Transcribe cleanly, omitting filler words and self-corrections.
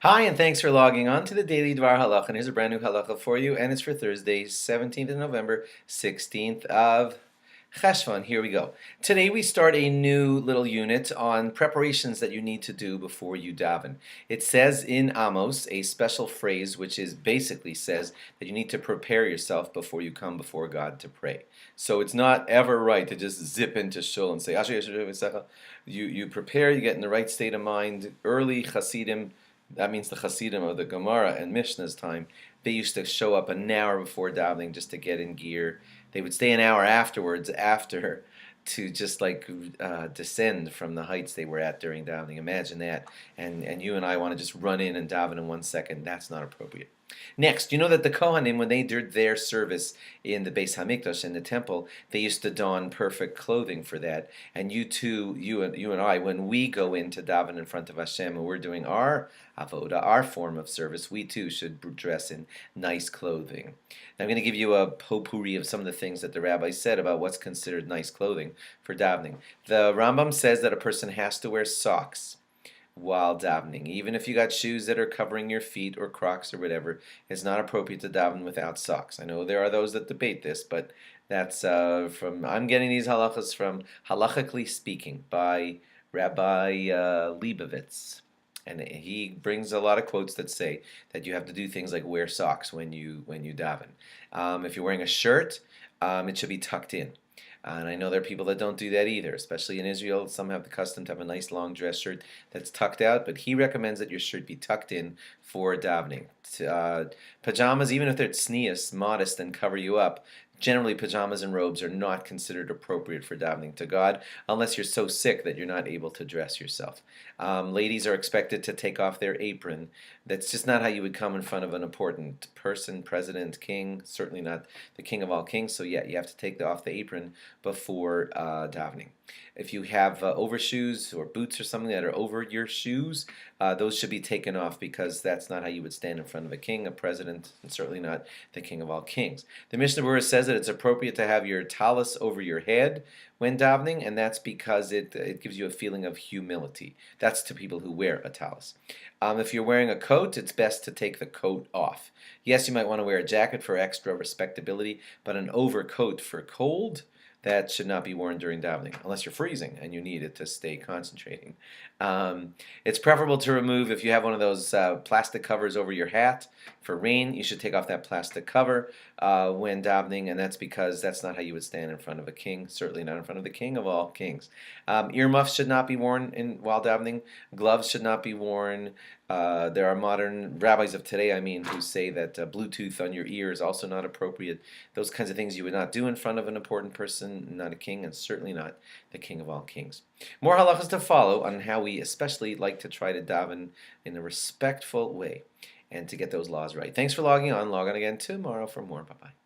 Hi, and thanks for logging on to the Daily DVAR Halacha. And here's a brand new halacha for you, and it's for Thursday, 17th of November, 16th of Cheshvan. Here we go. Today we start a new little unit on preparations that you need to do before you daven. It says in Amos a special phrase which is basically says that you need to prepare yourself before you come before God to pray. So it's not ever right to just zip into shul and say, you prepare, you get in the right state of mind. Early Hasidim, that means the Hasidim of the Gemara and Mishnah's time, they used to show up an hour before davening just to get in gear. They would stay an hour afterwards after to just like descend from the heights they were at during davening. Imagine that. And you and I want to just run in and daven in 1 second. That's not appropriate. Next, you know that the Kohanim, when they did their service in the Beis Hamikdash, in the temple, they used to don perfect clothing for that. And you too, you and I, when we go in to daven in front of Hashem and we're doing our avoda, our form of service, we too should dress in nice clothing. Now, I'm going to give you a potpourri of some of the things that the rabbi said about what's considered nice clothing for davening. The Rambam says that a person has to wear socks while davening. Even if you got shoes that are covering your feet or Crocs or whatever, it's not appropriate to daven without socks. I know there are those that debate this, but that's I'm getting these halachas from Halachically Speaking by Rabbi Leibovitz. And he brings a lot of quotes that say that you have to do things like wear socks when you daven. If you're wearing a shirt, it should be tucked in. And I know there are people that don't do that either, especially in Israel. Some have the custom to have a nice long dress shirt that's tucked out, but he recommends that your shirt be tucked in for davening. Pajamas, even if they're tznius, modest, and cover you up, generally pajamas and robes are not considered appropriate for davening to God unless you're so sick that you're not able to dress yourself. Ladies are expected to take off their apron. That's just not how you would come in front of an important person, president, king, certainly not the king of all kings. So yeah, you have to take off the apron before davening. If you have overshoes or boots or something that are over your shoes, those should be taken off because that's not how you would stand in front of a king, a president, and certainly not the king of all kings. The Mishnah Berurah says that it's appropriate to have your talus over your head when davening, and that's because it gives you a feeling of humility. That's to people who wear a talus. If you're wearing a coat, it's best to take the coat off. Yes, you might want to wear a jacket for extra respectability, but an overcoat for cold, that should not be worn during davening, unless you're freezing and you need it to stay concentrating. It's preferable to remove, if you have one of those plastic covers over your hat for rain, you should take off that plastic cover when davening, and that's because that's not how you would stand in front of a king, certainly not in front of the king of all kings. Earmuffs should not be worn while davening. Gloves should not be worn. There are modern rabbis of today, who say that Bluetooth on your ear is also not appropriate. Those kinds of things you would not do in front of an important person, not a king, and certainly not the king of all kings. More halachas to follow on how we especially like to try to daven in a respectful way and to get those laws right. Thanks for logging on. Log on again tomorrow for more. Bye-bye.